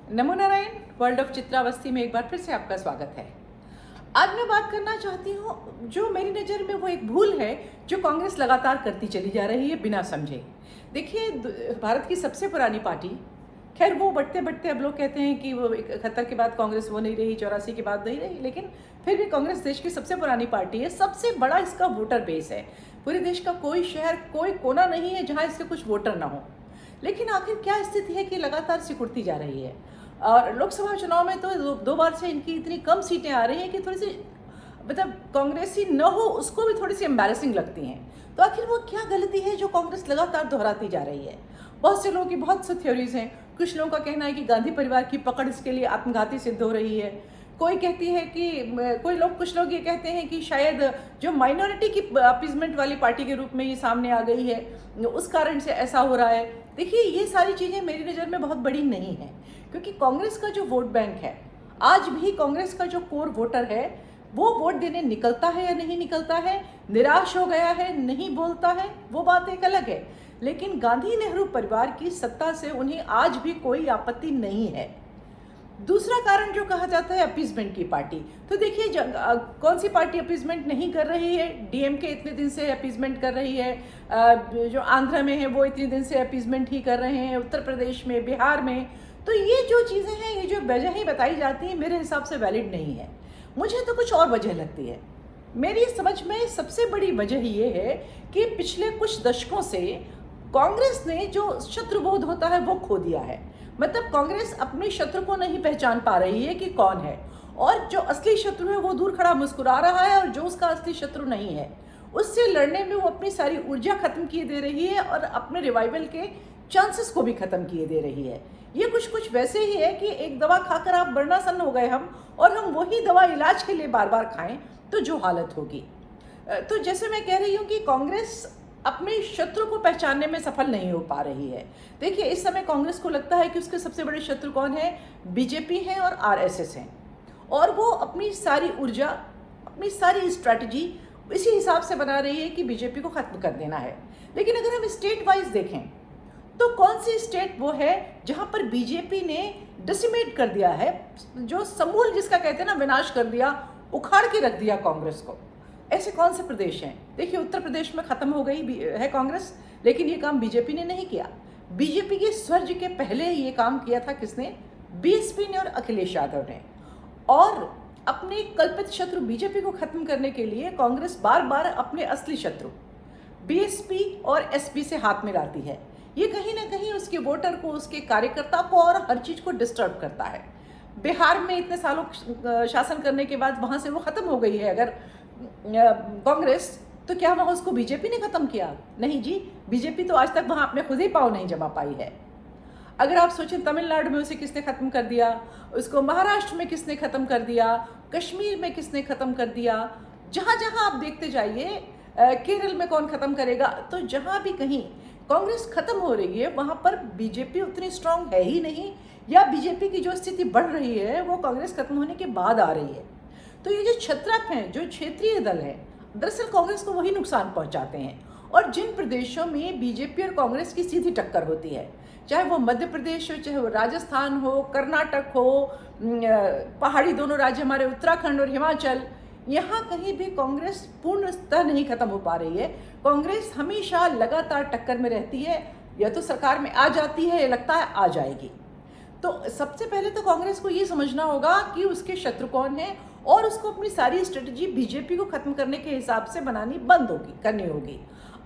NaMo Narayan. World of चित्रावस्थी में एक बार फिर से आपका स्वागत है। आज मैं बात करना चाहती हूँ, जो मेरी नज़र में वो एक भूल है जो कांग्रेस लगातार करती चली जा रही है बिना समझे। देखिए, भारत की सबसे पुरानी पार्टी, खैर वो बढ़ते बढ़ते अब लोग कहते हैं कि वो 71 के बाद कांग्रेस वो नहीं रही, 84 के बाद नहीं रही, लेकिन फिर भी कांग्रेस देश की सबसे पुरानी पार्टी है। सबसे बड़ा इसका वोटर बेस है। पूरे देश का कोई शहर, कोई कोना नहीं है जहाँ इसके कुछ वोटर ना हो। लेकिन आखिर क्या स्थिति है कि लगातार सिकुड़ती जा रही है। और लोकसभा चुनाव में तो दो बार से इनकी इतनी कम सीटें आ रही हैं कि थोड़ी सी, मतलब कांग्रेसी न हो उसको भी थोड़ी सी एम्बैरेसिंग लगती हैं। तो आखिर वो क्या गलती है जो कांग्रेस लगातार दोहराती जा रही है? बहुत से लोगों की बहुत सी थ्योरीज हैं। कुछ लोगों का कहना है कि गांधी परिवार की पकड़ इसके लिए आत्मघाती सिद्ध हो रही है। कोई कहती है कि कुछ लोग ये कहते हैं कि शायद जो माइनॉरिटी की अपीजमेंट वाली पार्टी के रूप में ये सामने आ गई है, उस कारण से ऐसा हो रहा है। देखिए, ये सारी चीज़ें मेरी नज़र में बहुत बड़ी नहीं है, क्योंकि कांग्रेस का जो वोट बैंक है, आज भी कांग्रेस का जो कोर वोटर है, वो वोट देने निकलता है या नहीं निकलता है, निराश हो गया है, नहीं बोलता है, वो बात एक अलग है। लेकिन गांधी नेहरू परिवार की सत्ता से उन्हें आज भी कोई आपत्ति नहीं है। दूसरा कारण जो कहा जाता है अपीजमेंट की पार्टी, तो देखिए कौन सी पार्टी अपीजमेंट नहीं कर रही है? डीएमके इतने दिन से अपीजमेंट कर रही है। जो आंध्र में है वो इतने दिन से अपीजमेंट ही कर रहे हैं, उत्तर प्रदेश में, बिहार में। तो ये जो चीज़ें हैं, ये जो वजह ही बताई जाती हैं, मेरे हिसाब से वैलिड नहीं है। मुझे तो कुछ और वजह लगती है। मेरी समझ में सबसे बड़ी वजह ये है कि पिछले कुछ दशकों से कांग्रेस ने जो शत्रुबोध होता है वो खो दिया है। मतलब कांग्रेस अपने शत्रु को नहीं पहचान पा रही है कि कौन है, और जो असली शत्रु है वो दूर खड़ा मुस्कुरा रहा है, और जो उसका असली शत्रु नहीं है उससे लड़ने में वो अपनी सारी ऊर्जा खत्म किए दे रही है और अपने रिवाइवल के चांसेस को भी खत्म किए दे रही है। ये कुछ वैसे ही है कि एक दवा खाकर आप बर्नासन हो गए हम, और हम वही दवा इलाज के लिए बार बार खाएं तो जो हालत होगी। तो जैसे मैं कह रही हूँ कि कांग्रेस अपने शत्रु को पहचानने में सफल नहीं हो पा रही है। देखिए, इस समय कांग्रेस को लगता है कि उसके सबसे बड़े शत्रु कौन है? बीजेपी है और आरएसएस हैं, और वो अपनी सारी ऊर्जा, अपनी सारी स्ट्रैटेजी इसी हिसाब से बना रही है कि बीजेपी को खत्म कर देना है। लेकिन अगर हम स्टेट वाइज देखें तो कौन सी स्टेट वो है जहां पर बीजेपी ने डिसिमेट कर दिया है, जो समूल जिसका कहते हैं ना, विनाश कर दिया, उखाड़ के रख दिया कांग्रेस को? ऐसे कौन से प्रदेश हैं? देखिए, उत्तर प्रदेश में खत्म हो गई है कांग्रेस, लेकिन ये काम बीजेपी ने नहीं किया। बीजेपी के स्वर्ग के पहले ये काम किया था किसने? बीएसपी ने और अखिलेश यादव ने। और अपने कल्पित शत्रु बीजेपी को खत्म करने के लिए कांग्रेस बार बार अपने असली शत्रु बीएसपी और एसपी से हाथ मिलाती है। ये कहीं ना कहीं उसके वोटर को, उसके कार्यकर्ता को और हर चीज को डिस्टर्ब करता है। बिहार में इतने सालों शासन करने के बाद वहां से वो खत्म हो गई है अगर कांग्रेस, तो क्या वहां उसको बीजेपी ने खत्म किया? नहीं जी, बीजेपी तो आज तक वहां अपने खुद ही पांव नहीं जमा पाई है। अगर आप सोचें, तमिलनाडु में उसे किसने खत्म कर दिया, उसको महाराष्ट्र में किसने खत्म कर दिया, कश्मीर में किसने खत्म कर दिया, जहां जहां आप देखते जाइए, केरल में कौन खत्म करेगा? तो जहां भी कहीं कांग्रेस खत्म हो रही है वहां पर बीजेपी उतनी स्ट्रांग है ही नहीं, या बीजेपी की जो स्थिति बढ़ रही है वो कांग्रेस खत्म होने के बाद आ रही है। तो ये जो छत्रप हैं, जो क्षेत्रीय दल हैं, दरअसल कांग्रेस को वही नुकसान पहुंचाते हैं। और जिन प्रदेशों में बीजेपी और कांग्रेस की सीधी टक्कर होती है, चाहे वो मध्य प्रदेश हो, चाहे वो राजस्थान हो, कर्नाटक हो, पहाड़ी दोनों राज्य हमारे उत्तराखंड और हिमाचल, यहाँ कहीं भी कांग्रेस पूर्णतः नहीं खत्म हो पा रही है। कांग्रेस हमेशा लगातार टक्कर में रहती है, या तो सरकार में आ जाती है या लगता है आ जाएगी। तो सबसे पहले तो कांग्रेस को ये समझना होगा कि उसके शत्रु कौन है, और उसको अपनी सारी स्ट्रेटजी बीजेपी को खत्म करने के हिसाब से बनानी बंद होगी, करनी होगी।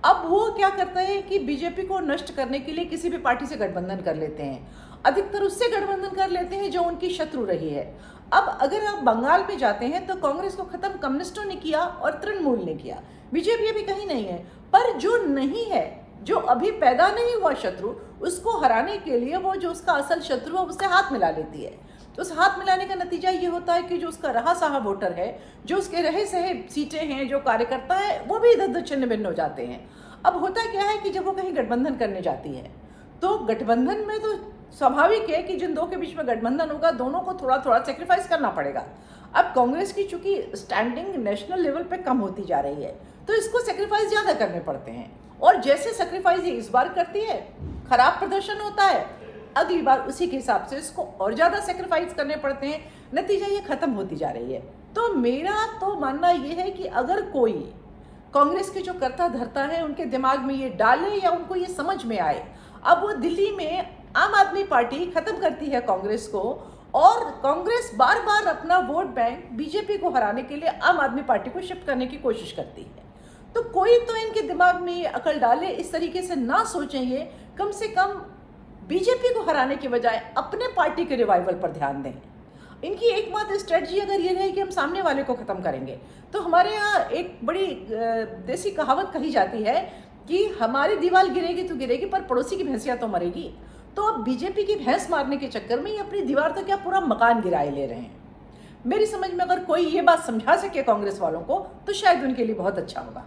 अब वो क्या करता है कि बीजेपी को नष्ट करने के लिए किसी भी पार्टी से गठबंधन कर लेते हैं, अधिकतर उससे गठबंधन कर लेते हैं जो उनकी शत्रु रही है। अब अगर आप बंगाल में जाते हैं तो कांग्रेस को खत्म कम्युनिस्टों ने किया और तृणमूल ने किया, बीजेपी अभी कहीं नहीं है। पर जो नहीं है, जो अभी पैदा नहीं हुआ शत्रु, उसको हराने के लिए वो जो उसका असल शत्रु है उससे हाथ मिला लेती है। तो उस हाथ मिलाने का नतीजा ये होता है कि जो उसका रहा सहा वोटर है, जो उसके रहे सहे सीटें हैं, जो कार्यकर्ता है, वो भी इधर उधर छिन्न भिन्न हो जाते हैं। अब होता क्या है कि जब वो कहीं गठबंधन करने जाती है तो गठबंधन में तो स्वाभाविक है कि जिन दो के बीच में गठबंधन होगा, दोनों को थोड़ा थोड़ा सेक्रीफाइस करना पड़ेगा। अब कांग्रेस की चूंकि स्टैंडिंग नेशनल लेवल पे कम होती जा रही है, तो इसको सेक्रीफाइस ज़्यादा करने पड़ते हैं, और जैसे सेक्रीफाइस ये इस बार करती है, खराब प्रदर्शन होता है, अगली बार उसी के हिसाब से इसको और ज़्यादा सेक्रीफाइस करने पड़ते हैं, नतीजा ये ख़त्म होती जा रही है। तो मेरा तो मानना ये है कि अगर कोई कांग्रेस के जो करता धरता है उनके दिमाग में ये डाले या उनको ये समझ में आए, अब वो दिल्ली में आम आदमी पार्टी ख़त्म करती है कांग्रेस को, और कांग्रेस बार बार अपना वोट बैंक बीजेपी को हराने के लिए आम आदमी पार्टी को शिफ्ट करने की कोशिश करती है। तो कोई तो इनके दिमाग में ये अकल डाले, इस तरीके से ना सोचें, ये कम से कम बीजेपी को हराने के बजाय अपने पार्टी के रिवाइवल पर ध्यान दें। इनकी एकमात्र स्ट्रेटजी अगर ये रहे कि हम सामने वाले को ख़त्म करेंगे, तो हमारे यहाँ एक बड़ी देसी कहावत कही जाती है कि हमारी दीवार गिरेगी तो गिरेगी पर पड़ोसी की भैंसिया तो मरेगी। तो अब बीजेपी की भैंस मारने के चक्कर में ये अपनी दीवार तो क्या पूरा मकान गिराए ले रहे हैं। मेरी समझ में अगर कोई ये बात समझा सके कांग्रेस वालों को तो शायद उनके लिए बहुत अच्छा होगा।